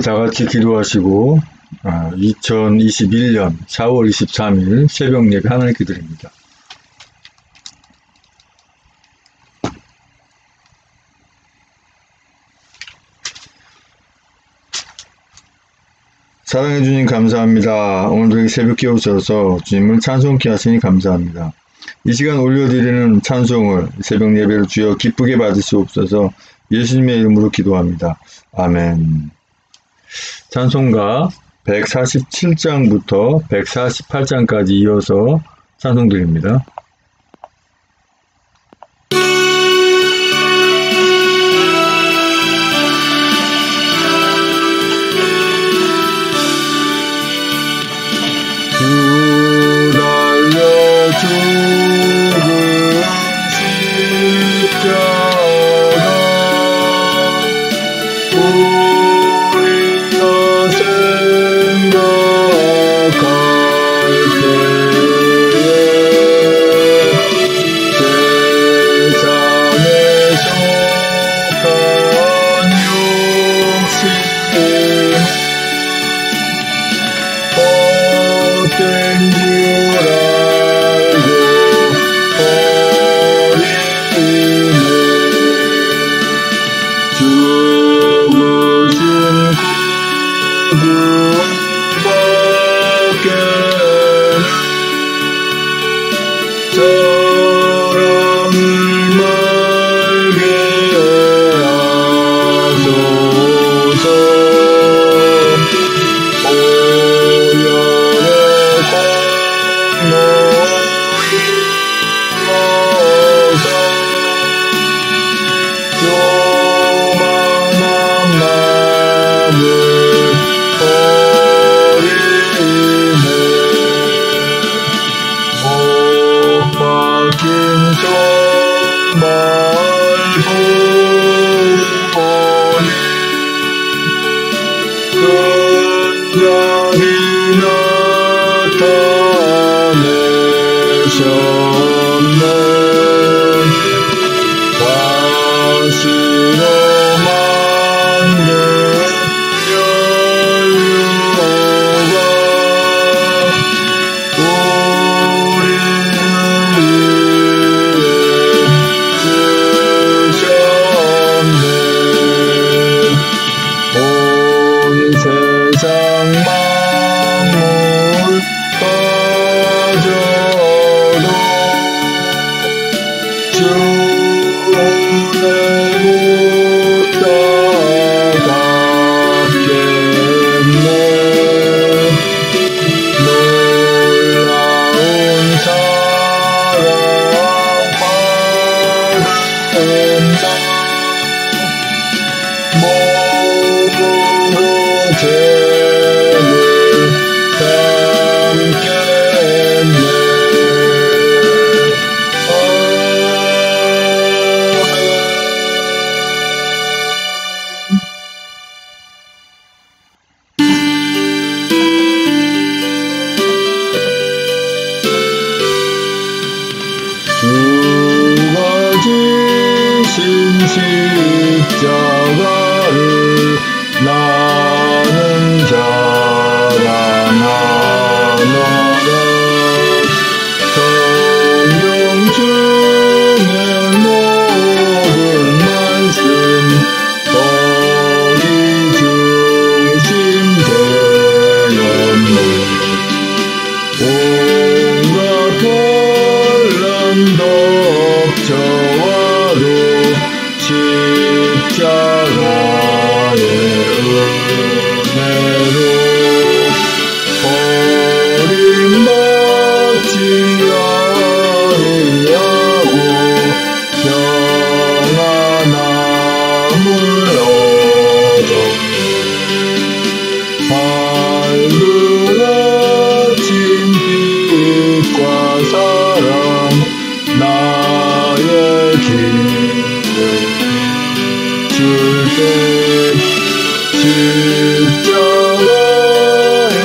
다 같이 기도하시고 2021년 4월 23일 새벽 예배 하나님께 드립니다. 사랑해 주님 감사합니다. 오늘도 새벽 깨우셔서 주님을 찬송케 하시니 감사합니다. 이 시간 올려드리는 찬송을 새벽 예배를 주여 기쁘게 받으시옵소서. 예수님의 이름으로 기도합니다. 아멘. 찬송가 147장부터 148장까지 이어서 찬송드립니다. 십자가를 나는 자랑하노라. 성경 중에 모든 말씀 거기 중심되었네. 온갖 혼란 덕저와도 십자가의 은혜로 버림받지 아니하고 평안함을 얻었네. 밝은 아침 빛과 사랑 나의 길을 줄때 십자가의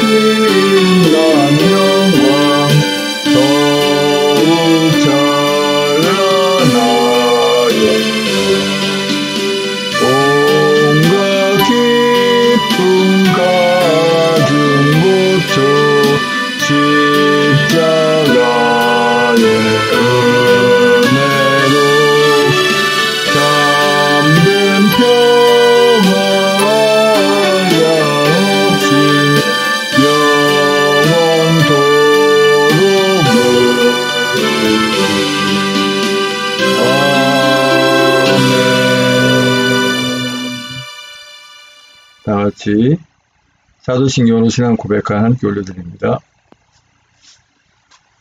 빛난 영광 더욱 찬란하였네. 온갖 기쁨 같이 사도신경으로 신앙 고백한 함께 올려드립니다.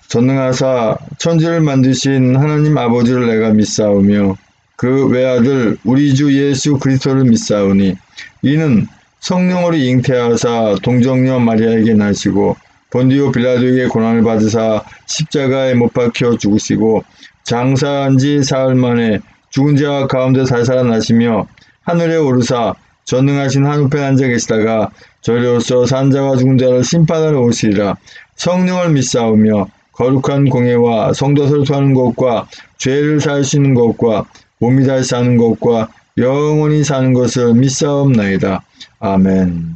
전능하사 천지를 만드신 하나님 아버지를 내가 믿사오며 그 외아들 우리 주 예수 그리스도를 믿사오니 이는 성령으로 잉태하사 동정녀 마리아에게 나시고 본디오 빌라도에게 고난을 받으사 십자가에 못 박혀 죽으시고 장사한 지 사흘 만에 죽은 자 가운데 다시 살아나시며 하늘에 오르사 전능하신 한우편에 앉아 계시다가 저리로서 산자와 죽은 자를 심판하러 오시리라. 성령을 믿사오며 거룩한 공예와 성도서를 토하는 것과 죄를 사하시는 것과 몸이 다시 사는 것과 영원히 사는 것을 믿사옵나이다. 아멘.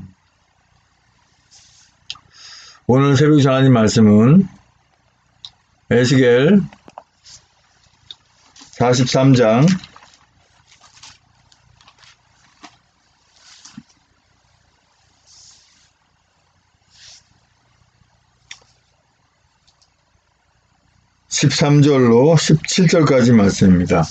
오늘 새벽 전하는 말씀은 에스겔 43장 13절로 17절까지 말씀입니다.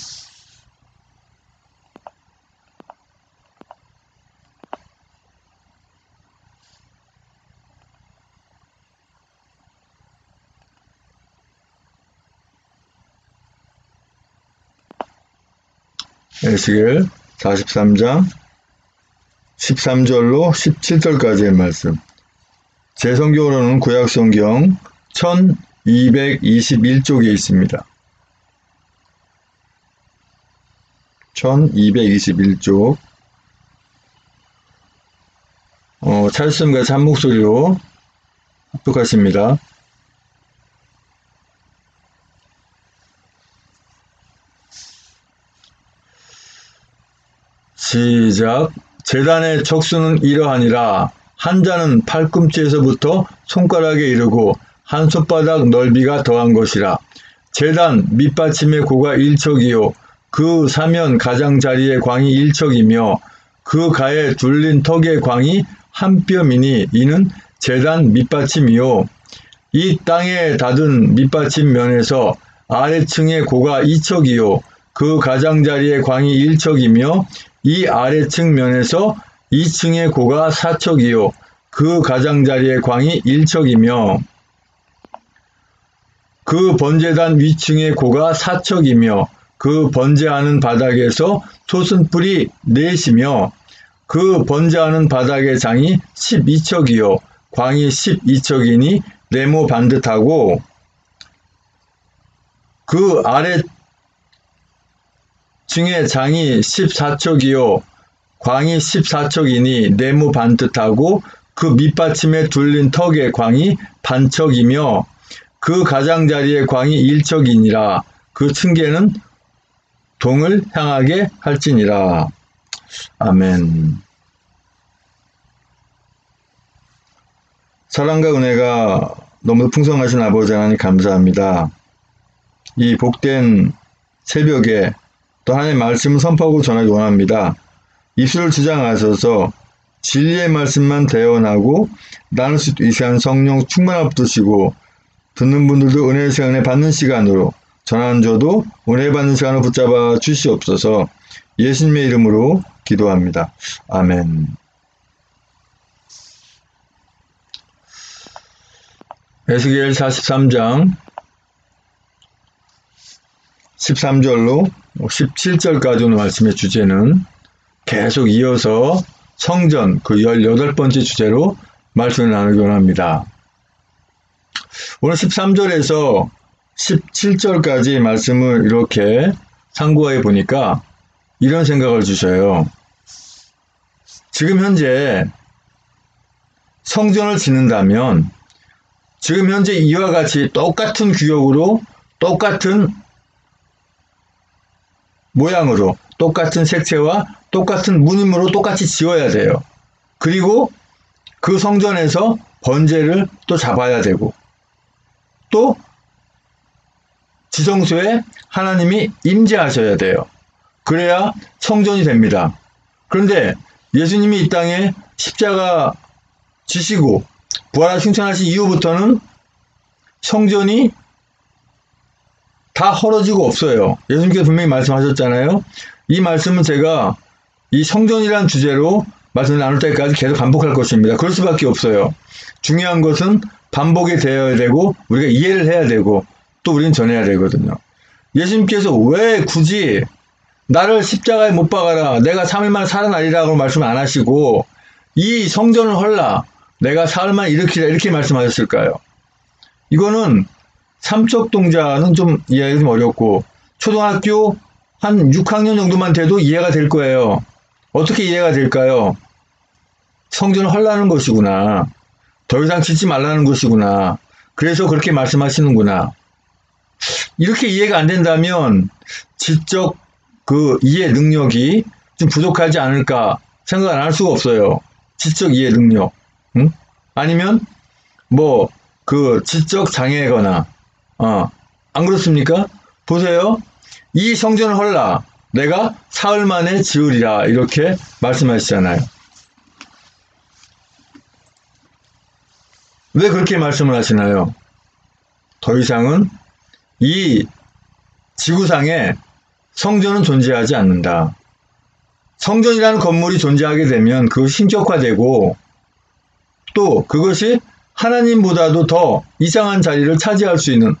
에스겔 43장 13절로 17절까지의 말씀. 제 성경으로는 구약성경 1221쪽에 있습니다. 1221쪽. 찰스님과 참목소리로 합독하십니다. 시작. 제단의 척수는 이러하니라. 한 자는 팔꿈치에서부터 손가락에 이르고 한 손바닥 넓이가 더한 것이라. 제단 밑받침의 고가 1척이요 그 사면 가장자리의 광이 1척이며 그 가에 둘린 턱의 광이 한 뼘이니 이는 제단 밑받침이요. 이 땅에 닫은 밑받침 면에서 아래층의 고가 2척이요 그 가장자리의 광이 1척이며 이 아래층 면에서 2층의 고가 4척이요 그 가장자리의 광이 1척이며 그 번제단 위층의 고가 4척이며 그 번제하는 바닥에서 토순뿔이 4이며 그 번제하는 바닥의 장이 12척이요 광이 12척이니 네모 반듯하고 그 아래층의 장이 14척이요 광이 14척이니 네모 반듯하고 그 밑받침에 둘린 턱의 광이 반척이며 그 가장자리의 광이 1척이니라. 그 층계는 동을 향하게 할지니라. 아멘. 사랑과 은혜가 너무 풍성하신 아버지 하나님 감사합니다. 이 복된 새벽에 또 하나님의 말씀을 선포하고 전하기 원합니다. 입술을 주장하셔서 진리의 말씀만 대언하고 나눌 수 있는 시간 성령 충만함 주시고 듣는 분들도 은혜의 시간에 받는 시간으로 전하는 저도 은혜 받는 시간을 붙잡아 주시옵소서. 예수님의 이름으로 기도합니다. 아멘. 에스겔 43장 13절로 17절까지 오늘 말씀의 주제는 계속 이어서 성전 그 18번째 주제로 말씀을 나누기 원합니다. 오늘 13절에서 17절까지 말씀을 이렇게 상고해 보니까 이런 생각을 주셔요. 지금 현재 성전을 짓는다면 지금 현재 이와 같이 똑같은 규격으로 똑같은 모양으로 똑같은 색채와 똑같은 무늬으로 똑같이 지어야 돼요. 그리고 그 성전에서 번제를 또 잡아야 되고 또 지성소에 하나님이 임재하셔야 돼요. 그래야 성전이 됩니다. 그런데 예수님이 이 땅에 십자가 지시고 부활하시고 승천하신 이후부터는 성전이 다 헐어지고 없어요. 예수님께서 분명히 말씀하셨잖아요. 이 말씀은 제가 이 성전이라는 주제로 말씀을 나눌 때까지 계속 반복할 것입니다. 그럴 수밖에 없어요. 중요한 것은 반복이 되어야 되고 우리가 이해를 해야 되고 또 우리는 전해야 되거든요. 예수님께서 왜 굳이 나를 십자가에 못 박아라, 내가 3일 만에 살아나리라고 말씀 안 하시고 이 성전을 헐라, 내가 사흘 만에 일으키라 이렇게 말씀하셨을까요? 이거는 삼척 동자는 좀 이해하기 좀 어렵고 초등학교 한 6학년 정도만 돼도 이해가 될 거예요. 어떻게 이해가 될까요? 성전을 헐라는 것이구나. 더 이상 짓지 말라는 것이구나. 그래서 그렇게 말씀하시는구나. 이렇게 이해가 안 된다면 지적 그 이해 능력이 좀 부족하지 않을까 생각 안 할 수가 없어요. 지적 이해 능력. 응? 아니면 뭐 그 지적 장애거나 안 그렇습니까? 보세요. 이 성전을 헐라, 내가 사흘 만에 지으리라 이렇게 말씀하시잖아요. 왜 그렇게 말씀을 하시나요? 더 이상은 이 지구상에 성전은 존재하지 않는다. 성전이라는 건물이 존재하게 되면 그것이 신격화되고 또 그것이 하나님보다도 더 이상한 자리를 차지할 수 있는,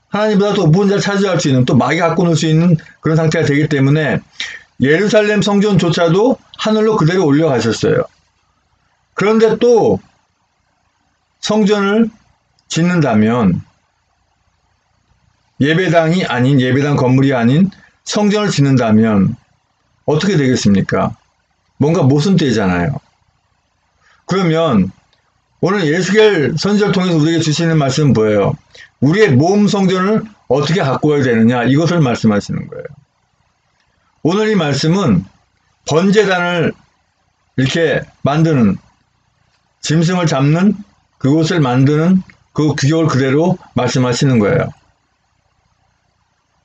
하나님보다 더 높은 자리를 차지할 수 있는, 또 마귀가 갖고 놀 수 있는 그런 상태가 되기 때문에 예루살렘 성전조차도 하늘로 그대로 올려가셨어요. 그런데 또 성전을 짓는다면 예배당이 아닌, 예배당 건물이 아닌 성전을 짓는다면 어떻게 되겠습니까? 뭔가 모순되잖아요. 그러면 오늘 예수겔 선지자를 통해서 우리에게 주시는 말씀은 뭐예요? 우리의 몸 성전을 어떻게 가꾸어야 되느냐, 이것을 말씀하시는 거예요. 오늘 이 말씀은 번제단을 이렇게 만드는, 짐승을 잡는 그곳을 만드는 그 규격을 그대로 말씀하시는 거예요.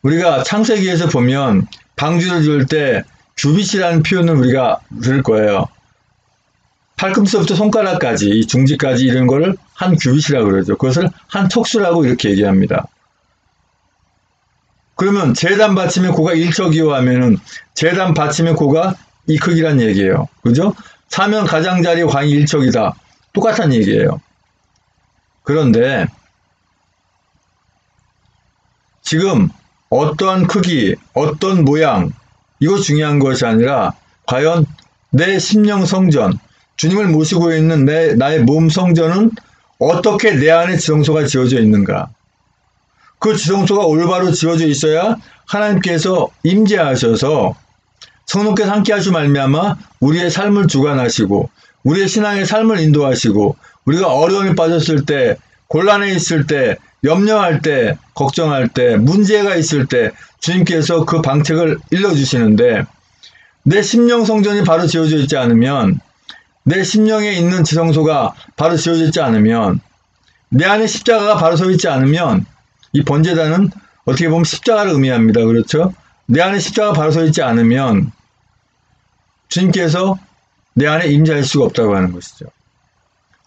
우리가 창세기에서 보면 방주를 지을 때 규빗이라는 표현을 우리가 들을 거예요. 팔꿈치부터 손가락까지, 이 중지까지 이런 거를 한 규빗이라고 그러죠. 그것을 한 척수라고 이렇게 얘기합니다. 그러면 제단 받침의 고가 1척이요 하면은 제단 받침의 고가 이 크기란 얘기예요. 그죠? 사면 가장자리 광이 1척이다. 똑같은 얘기예요. 그런데 지금 어떤 크기, 어떤 모양, 이거 중요한 것이 아니라 과연 내 심령 성전, 주님을 모시고 있는 나의 몸 성전은 어떻게 내 안에 지성소가 지어져 있는가. 그 지성소가 올바로 지어져 있어야 하나님께서 임재하셔서 성령께서 함께 하시고 말미암아 우리의 삶을 주관하시고 우리의 신앙의 삶을 인도하시고 우리가 어려움에 빠졌을 때, 곤란해 있을 때, 염려할 때, 걱정할 때, 문제가 있을 때 주님께서 그 방책을 일러주시는데 내 심령 성전이 바로 지어져 있지 않으면, 내 심령에 있는 지성소가 바로 지어져 있지 않으면, 내 안에 십자가가 바로 서 있지 않으면 이 번제단은 어떻게 보면 십자가를 의미합니다. 그렇죠? 내 안에 십자가가 바로 서 있지 않으면 주님께서 내 안에 임재할 수가 없다고 하는 것이죠.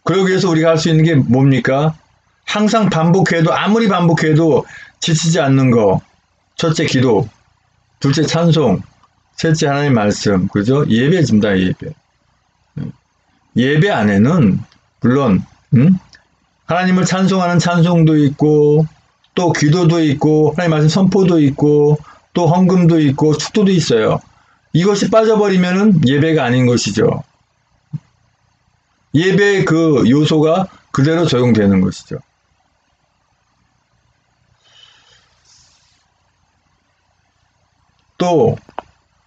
그러기 위해서 우리가 할 수 있는 게 뭡니까? 항상 반복해도, 아무리 반복해도 지치지 않는 거. 첫째 기도, 둘째 찬송, 셋째 하나님의 말씀, 그죠? 예배입니다. 예배. 예배 안에는 물론 하나님을 찬송하는 찬송도 있고 또 기도도 있고 하나님 말씀 선포도 있고 또 헌금도 있고 축도도 있어요. 이것이 빠져버리면은 예배가 아닌 것이죠. 예배의 그 요소가 그대로 적용되는 것이죠. 또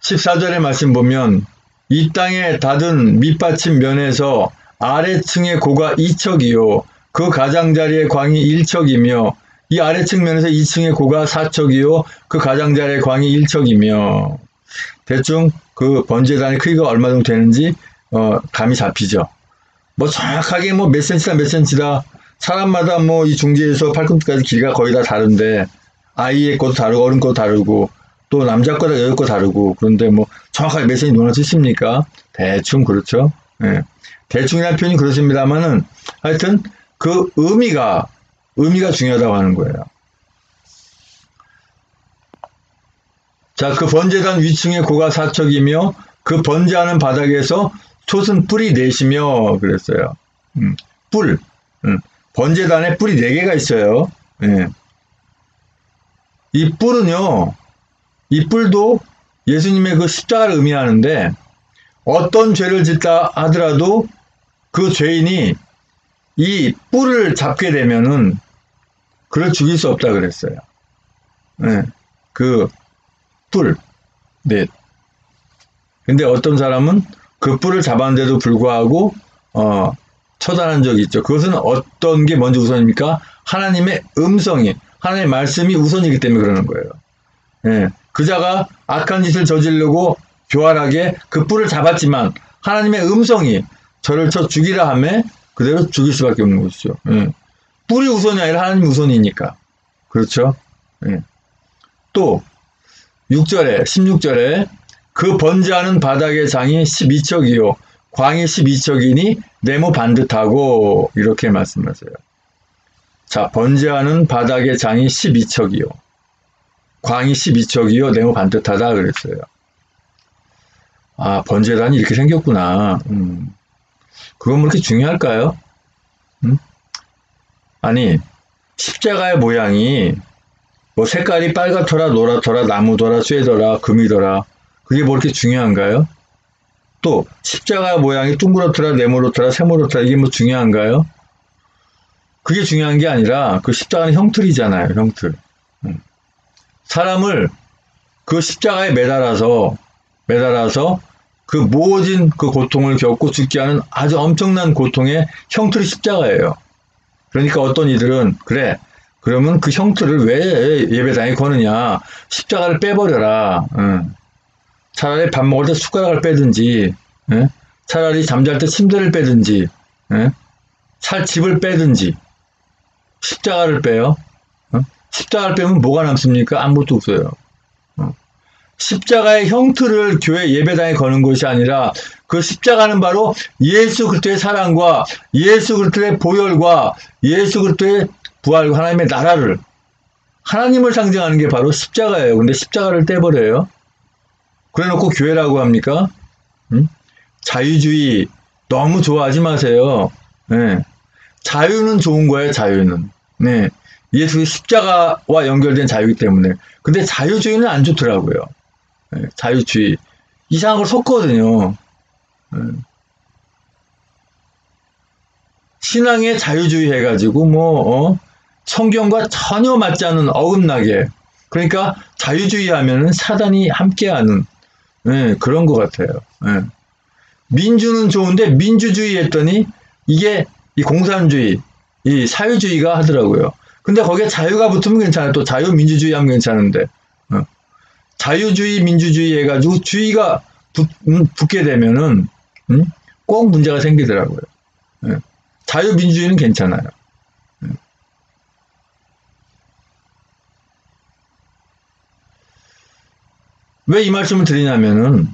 14절의 말씀 보면 이 땅에 닫은 밑받침 면에서 아래층의 고가 2척이요 그 가장자리의 광이 1척이며 이 아래층 면에서 2층의 고가 4척이요 그 가장자리의 광이 1척이며 대충 그 번제단의 크기가 얼마 정도 되는지 감이 잡히죠. 뭐 정확하게 뭐 몇 센치다 몇 센치다 사람마다 뭐 이 중지에서 팔꿈치까지 길이가 거의 다 다른데 아이의 것도 다르고 어른 것도 다르고 또 남자 거다 여자 거 다르고 그런데 뭐 정확하게 몇 센치 누나 쓰십니까? 대충 그렇죠. 예. 대충이라는 표현이 그렇습니다만은 하여튼 그 의미가 중요하다고 하는 거예요. 자, 그 번제단 위층의 고가 4척이며 그 번제하는 바닥에서 솟은 뿔이 넷이며 그랬어요. 뿔. 번제단에 뿔이 4개가 있어요. 예. 이 뿔은요, 이 뿔도 예수님의 그 십자가를 의미하는데, 어떤 죄를 짓다 하더라도 그 죄인이 이 뿔을 잡게 되면은 그를 죽일 수 없다 그랬어요. 예. 그 뿔. 네. 근데 어떤 사람은 그 뿔을 잡았는데도 불구하고 처단한 적이 있죠. 그것은 어떤 게 먼저 우선입니까? 하나님의 음성이, 하나님의 말씀이 우선이기 때문에 그러는 거예요. 예. 그자가 악한 짓을 저지르고 교활하게 그 뿔을 잡았지만 하나님의 음성이 저를 쳐 죽이라 하매 그대로 죽일 수밖에 없는 것이죠. 예. 뿔이 우선이 아니라 하나님이 우선이니까. 그렇죠? 예. 또 6절에 16절에 그 번제하는 바닥의 장이 12척이요 광이 12척이니 네모 반듯하고 이렇게 말씀하세요. 자, 번제하는 바닥의 장이 12척이요 광이 12척이요 네모 반듯하다 그랬어요. 아, 번제단이 이렇게 생겼구나. 그건 뭐 이렇게 중요할까요? 아니, 십자가의 모양이 뭐 색깔이 빨갛더라 노랗더라 나무더라 쇠더라 금이더라 그게 뭐 이렇게 중요한가요? 또 십자가 모양이 둥그렇더라 네모렇더라 세모렇더라 이게 뭐 중요한가요? 그게 중요한 게 아니라 그 십자가는 형틀이잖아요. 형틀. 사람을 그 십자가에 매달아서 그 모진 그 고통을 겪고 죽게 하는 아주 엄청난 고통의 형틀이 십자가예요. 그러니까 어떤 이들은 그래 그러면 그 형틀을 왜 예배당에 거느냐 십자가를 빼버려라. 차라리 밥 먹을 때 숟가락을 빼든지 차라리 잠잘 때 침대를 빼든지 살 집을 빼든지 십자가를 빼요. 십자가를 빼면 뭐가 남습니까? 아무것도 없어요. 십자가의 형틀을 교회 예배당에 거는 것이 아니라 그 십자가는 바로 예수 그리스도의 사랑과 예수 그리스도의 보혈과 예수 그리스도의 부활과 하나님의 나라를 하나님을 상징하는 게 바로 십자가예요. 근데 십자가를 떼버려요. 그래놓고 교회라고 합니까? 자유주의 너무 좋아하지 마세요. 네. 자유는 좋은 거예요. 자유는. 네. 예수의 십자가와 연결된 자유이기 때문에. 근데 자유주의는 안 좋더라고요. 네. 자유주의 이상한 걸 섞거든요. 네. 신앙의 자유주의 해가지고 성경과 전혀 맞지 않는 어긋나게 그러니까 자유주의 하면은 사단이 함께하는 그런 것 같아요. 민주는 좋은데 민주주의 했더니 이게 이 공산주의, 이 사회주의가 하더라고요. 근데 거기에 자유가 붙으면 괜찮아요. 또 자유민주주의 하면 괜찮은데 자유주의, 민주주의 해가지고 주의가 붙게 되면은 꼭 문제가 생기더라고요. 자유민주주의는 괜찮아요. 왜 이 말씀을 드리냐면은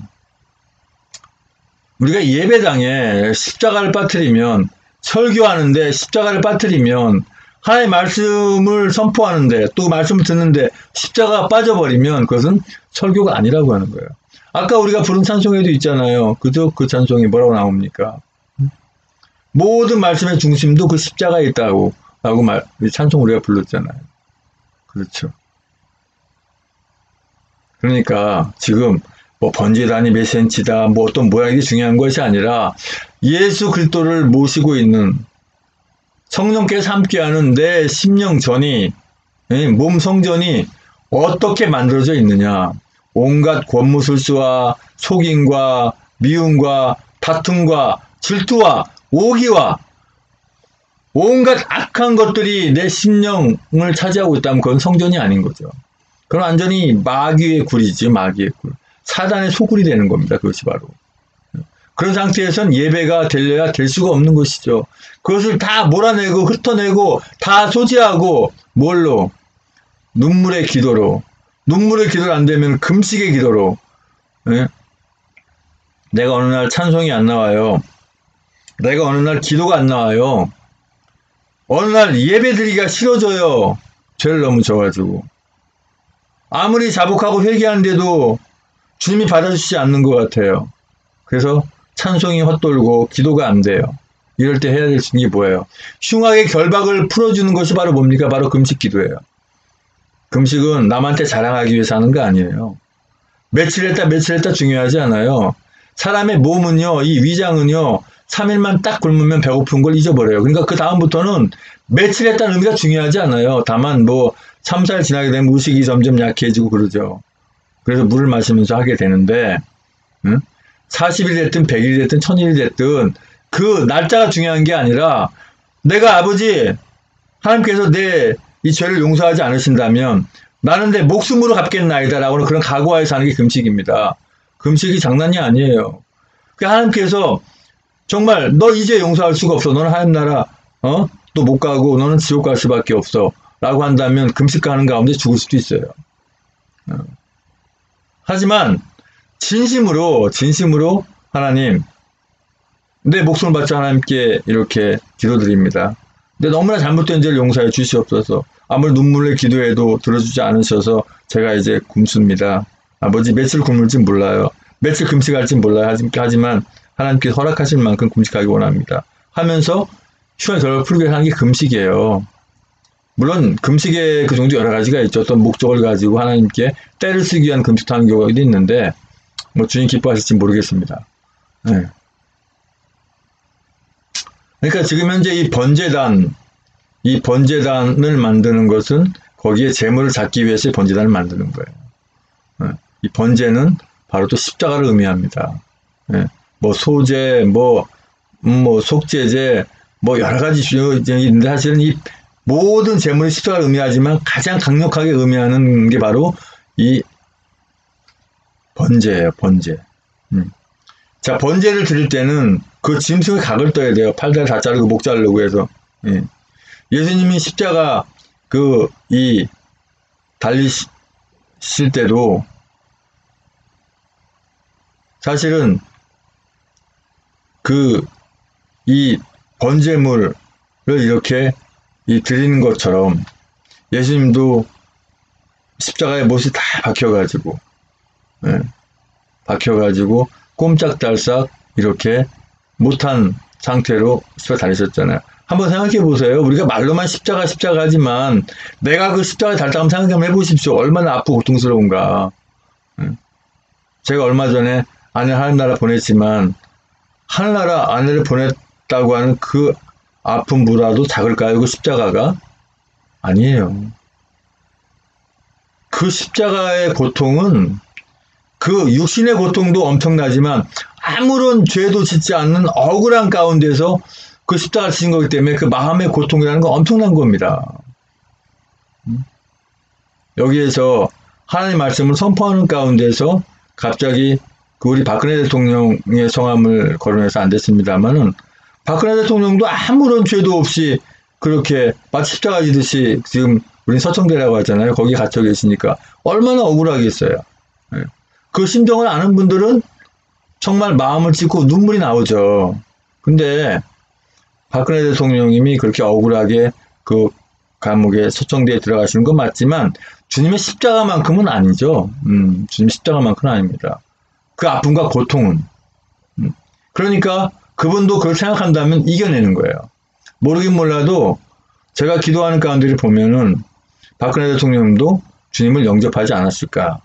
우리가 예배당에 십자가를 빠뜨리면 설교하는데 십자가를 빠뜨리면 하나님의 말씀을 선포하는데 또 말씀을 듣는데 십자가가 빠져버리면 그것은 설교가 아니라고 하는 거예요. 아까 우리가 부른 찬송에도 있잖아요. 그저 그 찬송이 뭐라고 나옵니까? 모든 말씀의 중심도 그 십자가에 있다고 라고 찬송 우리가 불렀잖아요. 그렇죠. 그러니까 지금 뭐 번제단이 몇 센치다 뭐 어떤 모양이 중요한 것이 아니라 예수 그리스도를 모시고 있는 성령께서 함께하는 내 심령전이 몸 성전이 어떻게 만들어져 있느냐 온갖 권무술수와 속임과 미움과 다툼과 질투와 오기와 온갖 악한 것들이 내 심령을 차지하고 있다면 그건 성전이 아닌 거죠. 그건 완전히 마귀의 굴이지, 마귀의 굴. 사단의 소굴이 되는 겁니다. 그것이 바로. 그런 상태에선 예배가 되려야 될 수가 없는 것이죠. 그것을 다 몰아내고 흩어내고 다 소지하고 뭘로? 눈물의 기도로. 눈물의 기도를 안 되면 금식의 기도로. 예? 내가 어느 날 찬송이 안 나와요. 내가 어느 날 기도가 안 나와요. 어느 날 예배 드리기가 싫어져요. 죄를 너무 져가지고. 아무리 자복하고 회개하는데도 주님이 받아주시지 않는 것 같아요. 그래서 찬송이 헛돌고 기도가 안 돼요. 이럴 때 해야 될 게 뭐예요? 흉악의 결박을 풀어주는 것이 바로 뭡니까? 바로 금식 기도예요. 금식은 남한테 자랑하기 위해서 하는 거 아니에요. 며칠 했다 중요하지 않아요. 사람의 몸은요, 이 위장은요, 3일만 딱 굶으면 배고픈 걸 잊어버려요. 그러니까 그 다음부터는 며칠 했다는 의미가 중요하지 않아요. 다만 뭐 3, 4일 지나게 되면 의식이 점점 약해지고 그러죠. 그래서 물을 마시면서 하게 되는데 40일 됐든 100일 됐든 1000일이 됐든 그 날짜가 중요한 게 아니라 내가 아버지 하나님께서 내 이 죄를 용서하지 않으신다면 나는 내 목숨으로 갚겠나이다 라고는 그런 각오하에서 하는 게 금식입니다. 금식이 장난이 아니에요. 하나님께서 정말 너 이제 용서할 수가 없어. 너는 하나님 나라 또 못 가고 너는 지옥 갈 수밖에 없어 라고 한다면 금식하는 가운데 죽을 수도 있어요. 하지만 진심으로 하나님 내 목숨을 바쳐 하나님께 이렇게 기도드립니다. 근데 너무나 잘못된 죄를 용서해 주시옵소서. 아무리 눈물로 기도해도 들어주지 않으셔서 제가 이제 굶습니다. 아버지 며칠 굶을지 몰라요. 며칠 금식할지 몰라요. 하지만 하나님께 허락하실 만큼 금식하기 원합니다. 하면서 흉악의 결박을 풀기 위해서 하는 게 금식이에요. 물론 금식의 그 정도 여러 가지가 있죠. 어떤 목적을 가지고 하나님께 때를 쓰기 위한 금식도 하는 경우가 있는데 뭐 주님 기뻐하실지 모르겠습니다. 네. 그러니까 지금 현재 이 번제단을 만드는 것은 거기에 제물을 잡기 위해서 번제단을 만드는 거예요. 이 번제는 바로 또 십자가를 의미합니다. 뭐 소제, 뭐 속제제, 뭐 여러 가지 있는데 사실은 이 모든 제물이 십자가를 의미하지만 가장 강력하게 의미하는 게 바로 이 번제예요. 번제. 자, 번제를 드릴 때는 그 짐승의 각을 떠야 돼요. 팔다리 다 자르고 목 자르고 해서. 예수님이 십자가 달리실 때도 사실은 이 번제물을 이렇게 드리는 것처럼 예수님도 십자가에 못이 다 박혀가지고 꼼짝달싹 이렇게 못한 상태로 십자가 달리셨잖아요. 한번 생각해 보세요. 우리가 말로만 십자가 하지만 내가 그 십자가에 달다 한번 생각 한번 해보십시오. 얼마나 아프고 고통스러운가. 제가 얼마 전에 아내 하늘나라 보냈지만 하늘나라 아내를 보냈다고 하는 그 아픔보다도 작을까요? 그 십자가가? 아니에요. 그 십자가의 고통은 그 육신의 고통도 엄청나지만 아무런 죄도 짓지 않는 억울한 가운데서 그 십자가를 지신 거기 때문에 그 마음의 고통이라는 건 엄청난 겁니다. 여기에서 하나님의 말씀을 선포하는 가운데서 갑자기 우리 박근혜 대통령의 성함을 거론해서 안 됐습니다만은 박근혜 대통령도 아무런 죄도 없이 그렇게 마치 십자가 지듯이 지금 우린 서청대라고 하잖아요. 거기 갇혀 계시니까 얼마나 억울하겠어요. 그 심정을 아는 분들은 정말 마음을 찢고 눈물이 나오죠. 근데 박근혜 대통령님이 그렇게 억울하게 그 감옥에 서청대에 들어가시는 건 맞지만 주님의 십자가만큼은 아니죠. 주님 십자가만큼은 아닙니다. 그 아픔과 고통은. 그러니까 그분도 그걸 생각한다면 이겨내는 거예요. 모르긴 몰라도 제가 기도하는 가운데를 보면은 박근혜 대통령님도 주님을 영접하지 않았을까.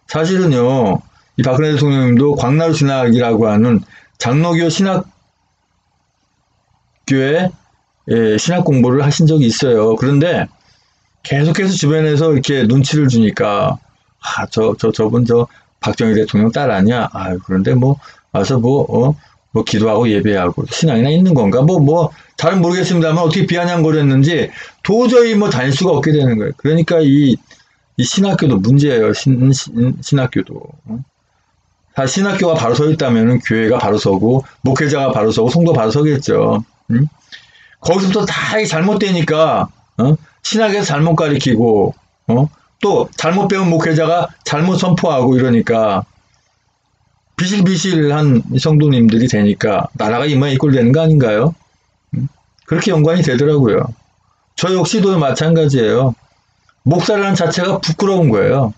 사실은요, 이 박근혜 대통령님도 광나루 신학이라고 하는 장로교 신학교에 신학 공부를 하신 적이 있어요. 그런데 계속해서 주변에서 이렇게 눈치를 주니까 저분 박정희 대통령 딸 아니야? 그런데 와서 기도하고 예배하고 신앙이나 있는 건가? 잘은 모르겠습니다만 어떻게 비아냥거렸는지 도저히 다닐 수가 없게 되는 거예요. 그러니까 이 신학교도 문제예요. 신학교도. 사실 신학교가 바로 서 있다면 교회가 바로 서고 목회자가 바로 서고 성도 바로 서겠죠. 거기서부터 다 잘못되니까 신학에서 잘못 가리키고 또 잘못 배운 목회자가 잘못 선포하고 이러니까 비실비실한 성도님들이 되니까 나라가 이 모양 이 꼴 되는 거 아닌가요? 그렇게 연관이 되더라고요. 저 역시도 마찬가지예요. 목사라는 자체가 부끄러운 거예요.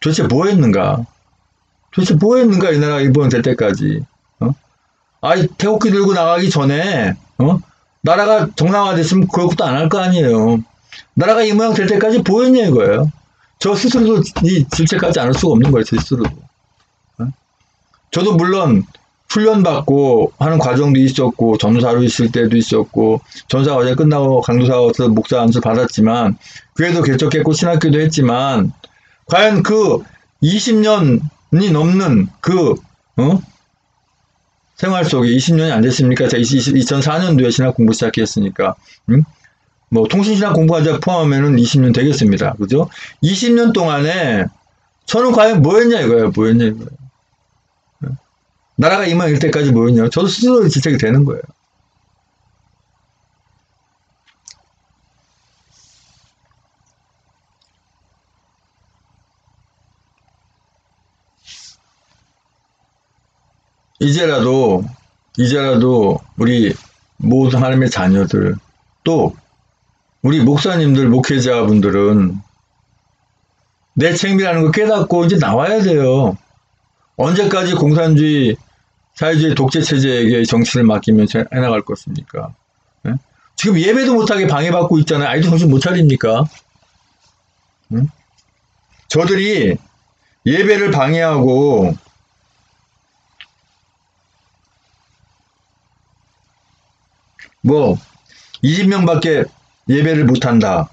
도대체 뭐 했는가? 도대체 뭐 했는가, 이 나라가 일본 될 때까지. 아이, 태극기 들고 나가기 전에, 나라가 정상화됐으면 그럴 것도 안 할 거 아니에요. 나라가 이 모양 될 때까지 뭐 했냐, 이거예요. 저 스스로도 이 질책하지 않을 수가 없는 거예요, 제 스스로도. 저도 물론, 훈련받고 하는 과정도 있었고, 전사로 있을 때도 있었고, 전사 과정 끝나고 강도사가 와서 목사 안수 받았지만, 그래도 개척했고, 신학교도 했지만, 과연 그 20년이 넘는 그, 생활 속에 20년이 안 됐습니까? 제가 2004년도에 신학 공부 시작했으니까, 뭐, 통신신학 공부하자 포함하면은 20년 되겠습니다. 그죠? 20년 동안에 저는 과연 뭐 했냐 이거예요. 뭐 했냐 이거예요. 나라가 이만일 때까지 뭐 했냐. 저도 스스로 질책이 되는 거예요. 이제라도 우리 모든 하나님의 자녀들, 또 우리 목사님들, 목회자분들은 내 책임이라는 걸 깨닫고 이제 나와야 돼요. 언제까지 공산주의, 사회주의 독재체제에게 정치를 맡기면 해나갈 것입니까? 예? 지금 예배도 못하게 방해받고 있잖아요. 아이도 정신 못 차립니까? 저들이 예배를 방해하고 뭐 20명밖에 예배를 못한다.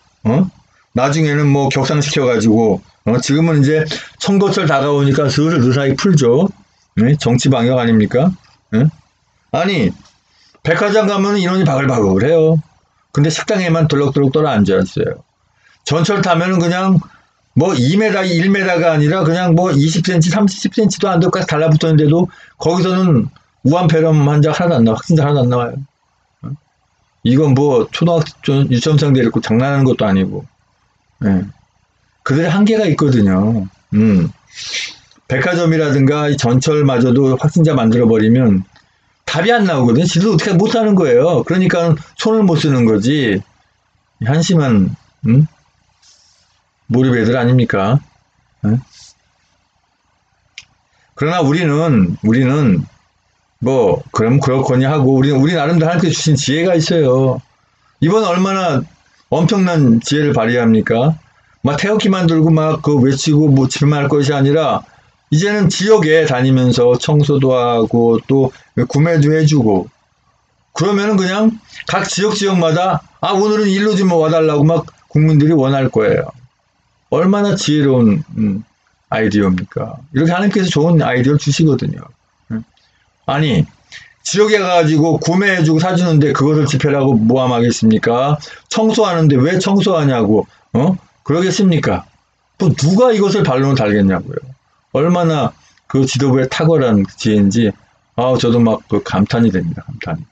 나중에는 뭐 격상시켜가지고 지금은 이제 선거철 다가오니까 슬슬 의사히 풀죠. 네? 정치 방역 아닙니까? 네? 아니 백화점 가면 인원이 바글바글 해요. 근데 식당에만 덜럭덜럭 떨어 앉아있어요. 전철 타면은 그냥 뭐 2m, 1m가 아니라 그냥 뭐 20cm, 30cm도 안 될까지 달라붙었는데도 거기서는 우한폐렴 환자 하나도 안 나와. 확진자 하나도 안 나와요. 이건 뭐 초등학교 유치원생들 있고 장난하는 것도 아니고. 예. 그들의 한계가 있거든요. 백화점이라든가 전철마저도 확진자 만들어버리면 답이 안 나오거든요. 지도 어떻게 못하는 거예요. 그러니까 손을 못 쓰는 거지. 한심한 몰입애들 아닙니까? 예? 그러나 우리는 뭐 그럼 그렇거니 하고 우리 나름대로 하나님께 주신 지혜가 있어요. 이번 얼마나 엄청난 지혜를 발휘합니까? 막 태극기만 들고 막 그 외치고 뭐 집말할 것이 아니라 이제는 지역에 다니면서 청소도 하고 또 구매도 해주고 그러면은 그냥 각 지역마다 아 오늘은 일로 좀 와달라고 막 국민들이 원할 거예요. 얼마나 지혜로운 아이디어입니까? 이렇게 하나님께서 좋은 아이디어를 주시거든요. 아니 지역에 가가지고 구매해주고 사주는데 그것을 집회라고 모함하겠습니까? 청소하는데 왜 청소하냐고 그러겠습니까? 또 누가 이것을 반론을 달겠냐고요. 얼마나 그 지도부의 탁월한 지혜인지 저도 막 그 감탄이 됩니다. 감탄이.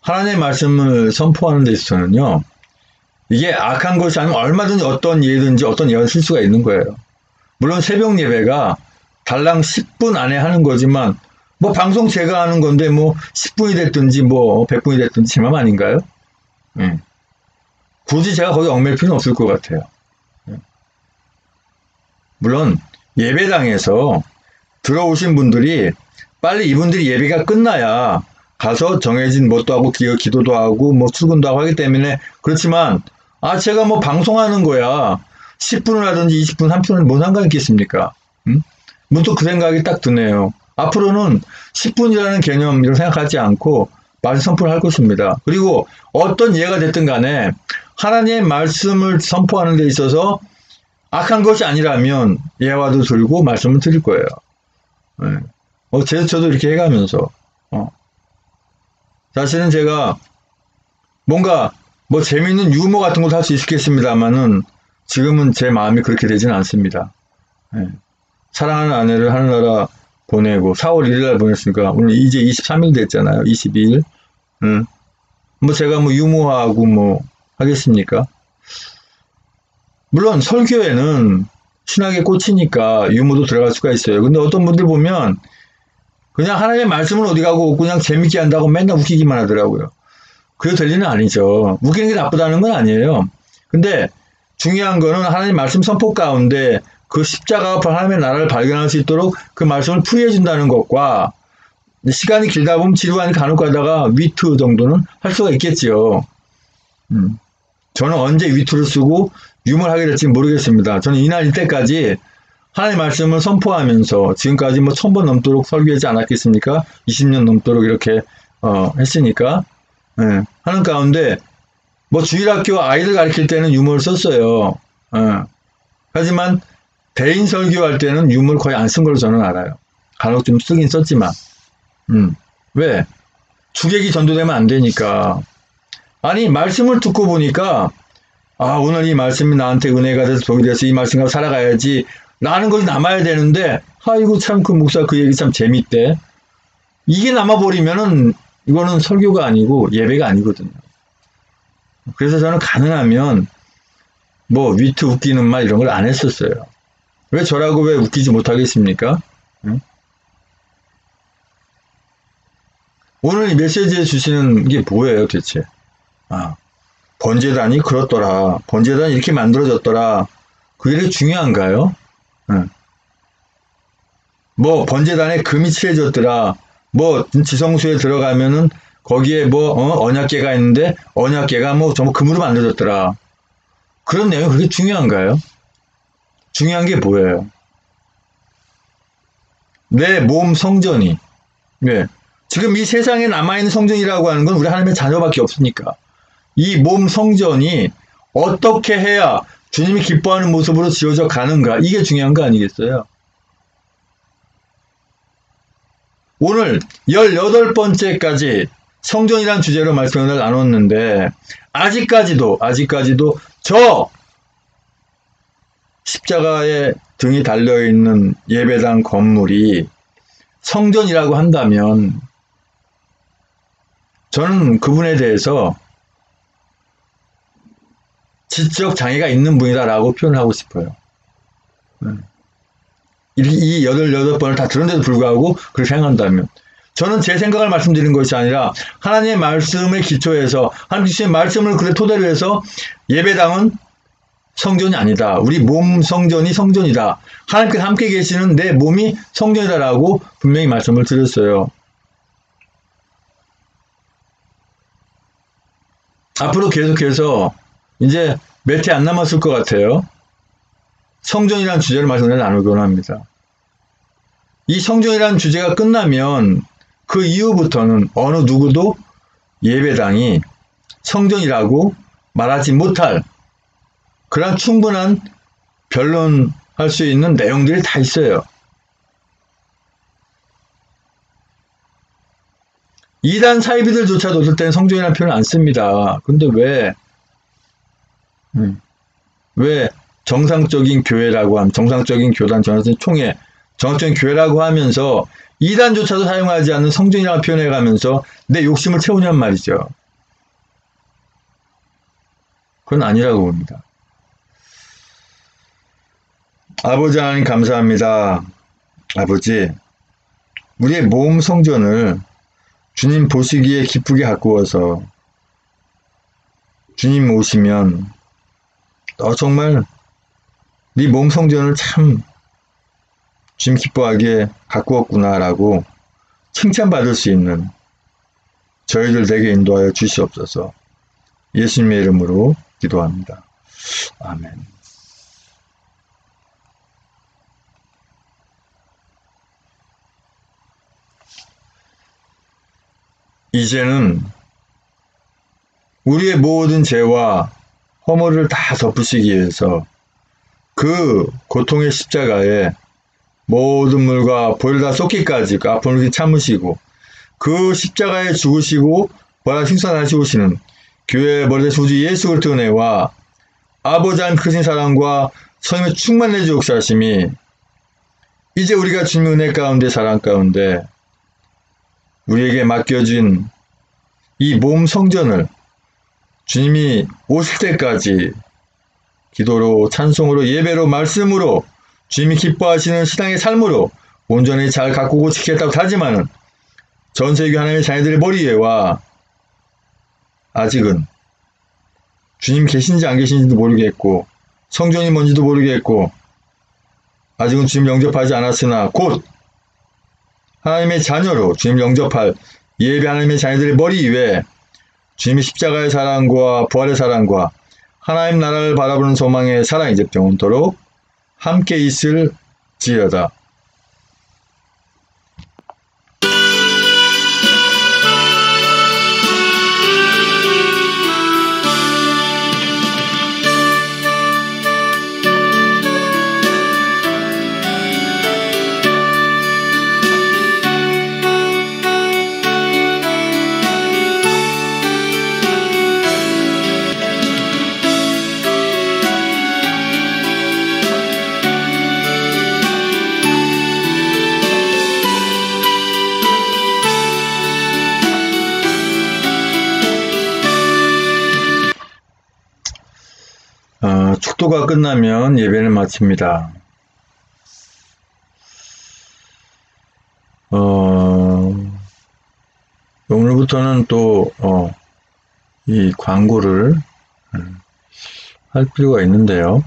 하나님의 말씀을 선포하는 데 있어서는요. 이게 악한 것이 아니면 얼마든지 어떤 예든지 어떤 예를 쓸 수가 있는 거예요. 물론 새벽 예배가 달랑 10분 안에 하는 거지만 뭐 방송 제가 하는 건데 뭐 10분이 됐든지 뭐 100분이 됐든지 제 맘 아닌가요? 굳이 제가 거기 얽매일 필요는 없을 것 같아요. 물론 예배당에서 들어오신 분들이 빨리 이분들이 예배가 끝나야 가서 정해진 뭣도 하고 기도도 하고 뭐 출근도 하고 하기 때문에 그렇지만 제가 뭐 방송하는 거야 10분을 하든지 20분 30분은 뭔 상관이 있겠습니까? 문득 그 생각이 딱 드네요. 앞으로는 10분이라는 개념이라고 생각하지 않고 말씀 선포를 할 것입니다. 그리고 어떤 예가 됐든 간에 하나님의 말씀을 선포하는 데 있어서 악한 것이 아니라면 예화도 들고 말씀을 드릴 거예요. 저도 이렇게 해가면서 사실은 제가 뭔가 뭐 재미있는 유머 같은 것도 할 수 있겠습니다만은 지금은 제 마음이 그렇게 되지는 않습니다. 사랑하는 아내를 하늘나라 보내고 4월 1일날 보냈으니까 오늘 이제 23일 됐잖아요. 22일. 뭐 제가 뭐 유머하고 뭐 하겠습니까? 물론 설교에는 신학에 꽂히니까 유머도 들어갈 수가 있어요. 근데 어떤 분들 보면 그냥 하나님의 말씀은 어디 가고 그냥 재밌게 한다고 맨날 웃기기만 하더라고요. 그게 될 일은 아니죠. 웃기는 게 나쁘다는 건 아니에요. 근데 중요한 거는 하나님 말씀 선포 가운데 그 십자가 앞에 하나님의 나라를 발견할 수 있도록 그 말씀을 풀이해 준다는 것과 시간이 길다 보면 지루하니 간혹 가다가 위트 정도는 할 수가 있겠지요. 저는 언제 위트를 쓰고 유머를 하게 될지 모르겠습니다. 저는 이날 이때까지 하나님의 말씀을 선포하면서 지금까지 뭐 1000번 넘도록 설교하지 않았겠습니까? 20년 넘도록 이렇게 했으니까 하는 가운데 뭐 주일학교 아이들 가르칠 때는 유머를 썼어요. 하지만 대인 설교할 때는 유머를 거의 안 쓴 걸로 저는 알아요. 간혹 좀 쓰긴 썼지만 왜? 주객이 전도되면 안 되니까. 아니 말씀을 듣고 보니까 아 오늘 이 말씀이 나한테 은혜가 돼서 복이 돼서 이 말씀과 살아가야지 라는 것이 남아야 되는데 아이고 참 그 목사 그 얘기 참 재밌대. 이게 남아버리면은 이거는 설교가 아니고 예배가 아니거든요. 그래서 저는 가능하면 뭐 위트 웃기는 말 이런 걸 안 했었어요. 왜 저라고 왜 웃기지 못하겠습니까? 응? 오늘 이 메시지에 주시는 게 뭐예요 대체? 아, 번제단이 그렇더라. 번제단이 이렇게 만들어졌더라. 그게 중요한가요? 응. 뭐 번제단에 금이 칠해졌더라. 뭐 지성소에 들어가면은 거기에 뭐 언약궤가 있는데 언약궤가 뭐 전부 금으로 만들어졌더라. 그런 내용이 그렇게 중요한가요? 중요한 게 뭐예요? 내 몸 성전이 지금 이 세상에 남아있는 성전이라고 하는 건 우리 하나님의 자녀밖에 없으니까 이 몸 성전이 어떻게 해야 주님이 기뻐하는 모습으로 지어져 가는가 이게 중요한 거 아니겠어요? 오늘 18번째까지 성전이란 주제로 말씀을 나눴는데 아직까지도 저 십자가에 등이 달려있는 예배당 건물이 성전이라고 한다면 저는 그분에 대해서 지적 장애가 있는 분이다라고 표현을 하고 싶어요. 이 18번을 다 들었는데도 불구하고 그렇게 생각한다면 저는 제 생각을 말씀드리는 것이 아니라 하나님의 말씀에 기초해서 하나님의 말씀을 그래 토대로 해서 예배당은 성전이 아니다. 우리 몸 성전이 성전이다. 하나님께서 함께 계시는 내 몸이 성전이다라고 분명히 말씀을 드렸어요. 앞으로 계속해서 이제 몇 해 안 남았을 것 같아요. 성전이라는 주제를 말씀을 나누곤 합니다. 이 성전이라는 주제가 끝나면 그 이후부터는 어느 누구도 예배당이 성전이라고 말하지 못할 그런 충분한 변론할 수 있는 내용들이 다 있어요. 이단 사이비들조차도 어떨 때는 성전이라는 표현을 안 씁니다. 근데 왜 정상적인 교회라고 하면 정상적인 교단 전원생 총회 정상적인 교회라고 하면서 이단조차도 사용하지 않는 성전이라고 표현해가면서 내 욕심을 채우냔 말이죠. 그건 아니라고 봅니다. 아버지 하나님 감사합니다. 아버지 우리의 몸 성전을 주님 보시기에 기쁘게 가꾸어서 주님 오시면 정말 네 몸 성전을 참 주님 기뻐하게 가꾸었구나라고 칭찬받을 수 있는 저희들 되게 인도하여 주시옵소서. 예수님의 이름으로 기도합니다. 아멘. 이제는 우리의 모든 죄와 허물을 다 덮으시기 위해서 그 고통의 십자가에 모든 물과 보혈 다 쏟기까지 그 아픔을 참으시고 그 십자가에 죽으시고 부활 생산하시고 오시는 교회의 머리 대신 우주 예수 그리스도의 은혜와 아버지 하나님 크신 사랑과 성령의 충만해 주옵사심이 이제 우리가 주님의 은혜 가운데 사랑 가운데 우리에게 맡겨진 이 몸 성전을 주님이 오실 때까지 기도로 찬송으로 예배로 말씀으로 주님이 기뻐하시는 신앙의 삶으로 온전히 잘 가꾸고 지키겠다고 하지만은 전세계 하나님의 자녀들의 머리 위에와 아직은 주님 계신지 안 계신지도 모르겠고 성전이 뭔지도 모르겠고 아직은 주님 영접하지 않았으나 곧 하나님의 자녀로 주님 영접할 예배 하나님의 자녀들의 머리 위에 주님의 십자가의 사랑과 부활의 사랑과 하나님 나라를 바라보는 소망의 사랑이 이제 영원토록 함께 있을지어다. 축도가 끝나면 예배는 마칩니다. 오늘부터는 또 이 광고를 할 필요가 있는데요.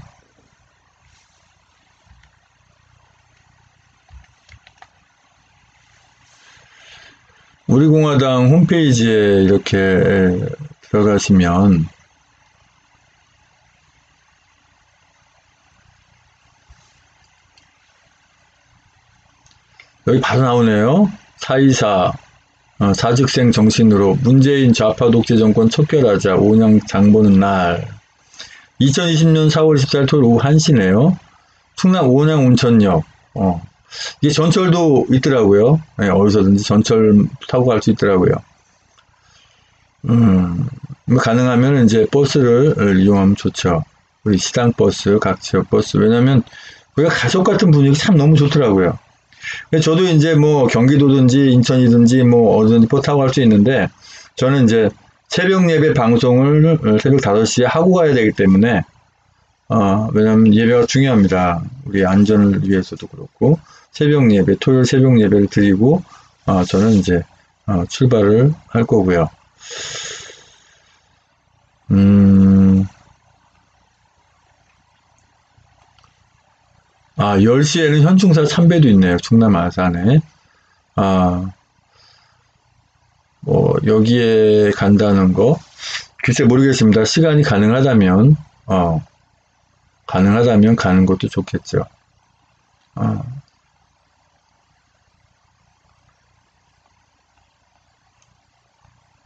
우리공화당 홈페이지에 이렇게 들어가시면 여기 바로 나오네요. 424 사직생 정신으로 문재인 좌파 독재 정권 척결하자 온양 장보는 날 2020년 4월 24일 토요일 오후 1시네요. 충남 온양 온천역 이게 전철도 있더라고요. 네, 어디서든지 전철 타고 갈 수 있더라고요. 가능하면 이제 버스를 이용하면 좋죠. 우리 시당버스, 각 지역 버스. 왜냐면 우리가 가족 같은 분위기 참 너무 좋더라고요. 저도 이제 뭐 경기도든지 인천이든지 뭐 어디든지 버스 타고 갈 수 있는데 저는 이제 새벽 예배 방송을 새벽 5시에 하고 가야 되기 때문에 왜냐면 예배가 중요합니다. 우리 안전을 위해서도 그렇고 새벽 예배, 토요일 새벽 예배를 드리고 저는 이제 출발을 할 거고요. 10시에는 현충사 참배도 있네요. 충남 아산에. 여기에 간다는 거, 글쎄 모르겠습니다. 시간이 가능하다면 가는 것도 좋겠죠.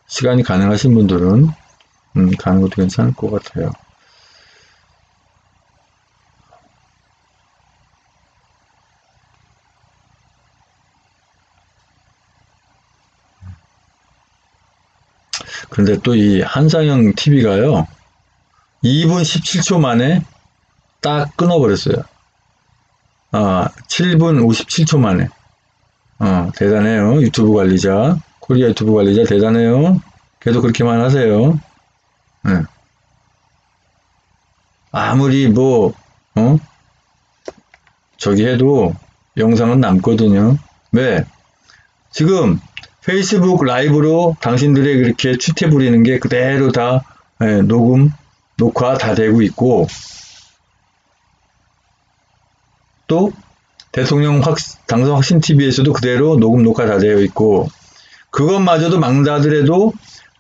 시간이 가능하신 분들은, 가는 것도 괜찮을 것 같아요. 그런데 또 이 한상영 TV가요, 2분 17초 만에 딱 끊어버렸어요. 7분 57초 만에. 대단해요. 유튜브 관리자. 코리아 유튜브 관리자 대단해요. 계속 그렇게만 하세요. 네. 아무리 저기 해도 영상은 남거든요. 왜? 지금 페이스북 라이브로 당신들의 그렇게 추태 부리는 게 그대로 다 녹화 다 되고 있고, 또 대통령 당선 확신 TV에서도 그대로 녹화 다 되어 있고, 그것마저도 막다더라도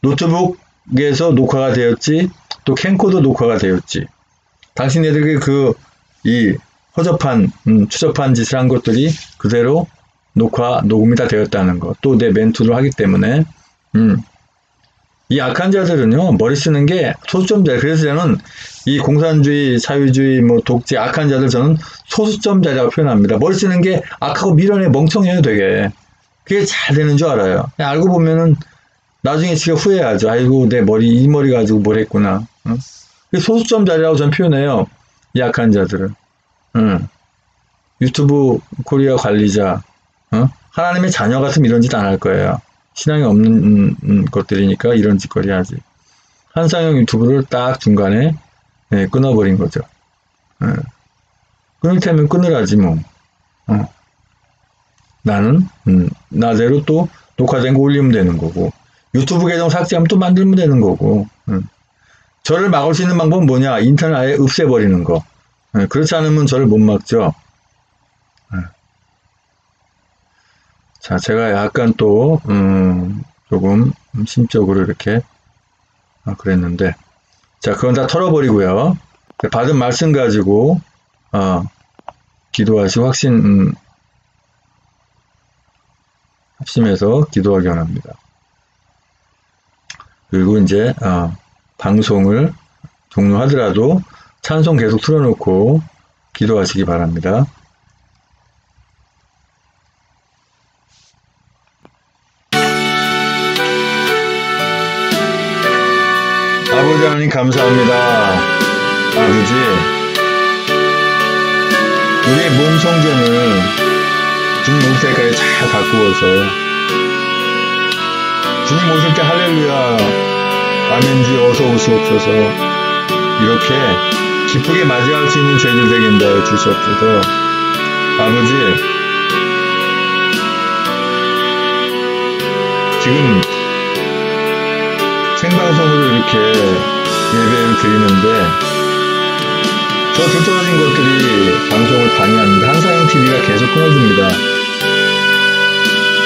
노트북에서 녹화가 되었지, 또 캠코더 녹화가 되었지. 당신네들이 이 허접한 추접한 짓을 한 것들이 그대로 녹음이 다 되었다는 거. 또 내 멘트를 하기 때문에 이 악한 자들은요, 머리 쓰는 게 소수점자. 그래서 저는 이 공산주의, 사회주의, 독재, 악한 자들 저는 소수점자라고 표현합니다. 머리 쓰는 게 악하고 미련해, 멍청해요, 되게. 그게 잘 되는 줄 알아요. 알고 보면은 나중에 지가 후회하죠. 아이고, 이 머리 가지고 뭘 했구나. 소수점자라고 저는 표현해요. 이 악한 자들은. 유튜브 코리아 관리자, 하나님의 자녀 같으면 이런 짓 안 할 거예요. 신앙이 없는 것들이니까 이런 짓거리 하지. 한상영 유튜브를 딱 중간에 끊어버린 거죠. 끊을 테면 끊으라지 뭐. 나는 나대로 또 녹화된 거 올리면 되는 거고, 유튜브 계정 삭제하면 또 만들면 되는 거고. 저를 막을 수 있는 방법은 뭐냐? 인터넷 아예 없애버리는 거. 그렇지 않으면 저를 못 막죠. 자, 제가 약간 또 조금 심적으로 이렇게 그랬는데, 자, 그건 다 털어버리고요. 받은 말씀 가지고 기도하시고 합심해서 기도하기 원합니다. 그리고 이제 방송을 종료하더라도 찬송 계속 틀어놓고 기도하시기 바랍니다. 아버지 하나님 감사합니다. 아버지, 우리의 몸 성전을 주님 올 때까지 잘 가꾸어서 주님 오실 때 할렐루야 아멘 주여 어서 오시옵소서 이렇게 기쁘게 맞이할 수 있는 저희들 되게 인도하여 주시옵소서. 아버지, 지금 생방송으로 이렇게 예배를 드리는데 저 두터워진 것들이 방송을 방해합니다. 한상영 TV가 계속 끊어줍니다.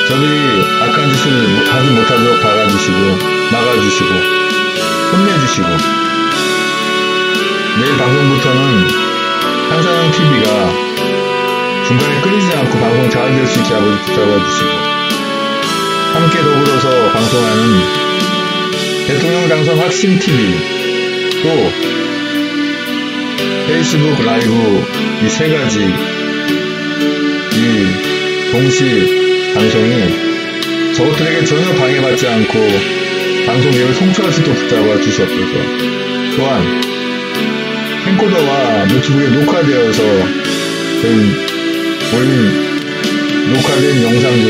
저들이 악한 짓을 하지 못하도록 박아주시고 막아주시고 혼내주시고 내일 방송부터는 한상영 TV가 중간에 끊이지 않고 방송 잘 될 수 있게 아버지 붙잡아주시고 함께 더불어서 방송하는 대통령 당선 확신 TV 또 페이스북 라이브 이 세 가지 이 동시 방송이 저것들에게 전혀 방해받지 않고 방송계를 송출할 수 있도록 붙잡아 주시옵소서. 또한 캠코더와 노트북에 녹화되어서 올린 녹화된 영상도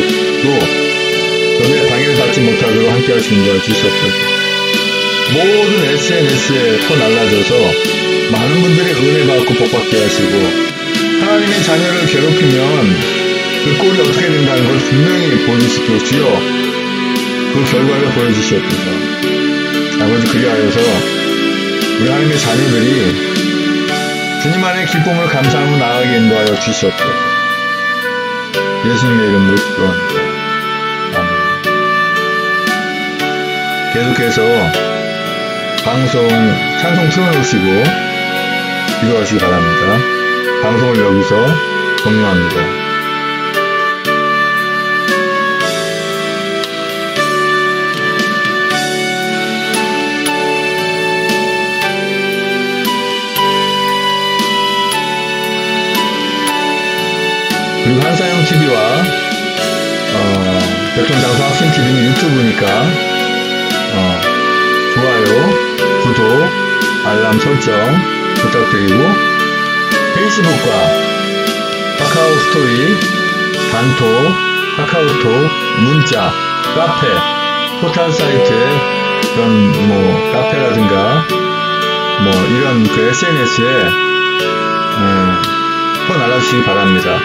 저들의 방해를 받지 못하도록 함께 하시는 걸 주시옵소서. 모든 SNS에 퍼날라져서 많은 분들이 은혜 받고 복받게 하시고 하나님의 자녀를 괴롭히면 그 꼴이 어떻게 된다는 걸 분명히 보여주시고 주여 그 결과를 보여주시옵소서. 아버지, 그리하여서 우리 하나님의 자녀들이 주님 안에 기쁨을 감사하며 나아가게 인도하여 주시옵소서. 예수님의 이름으로 기도합니다. 아멘. 계속해서 방송 찬송 틀어놓으시고 기도하시기 바랍니다. 방송을 여기서 종료합니다. 그리고 한상영 TV와 대통령 당선 확신 TV는 유튜브니까 좋아요, 구독, 알람 설정 부탁드리고 페이스북과 카카오 스토리, 단톡, 카카오톡, 문자, 카페, 포털 사이트에 그런 카페라든가 이런 그 SNS에 퍼날라주시기 바랍니다.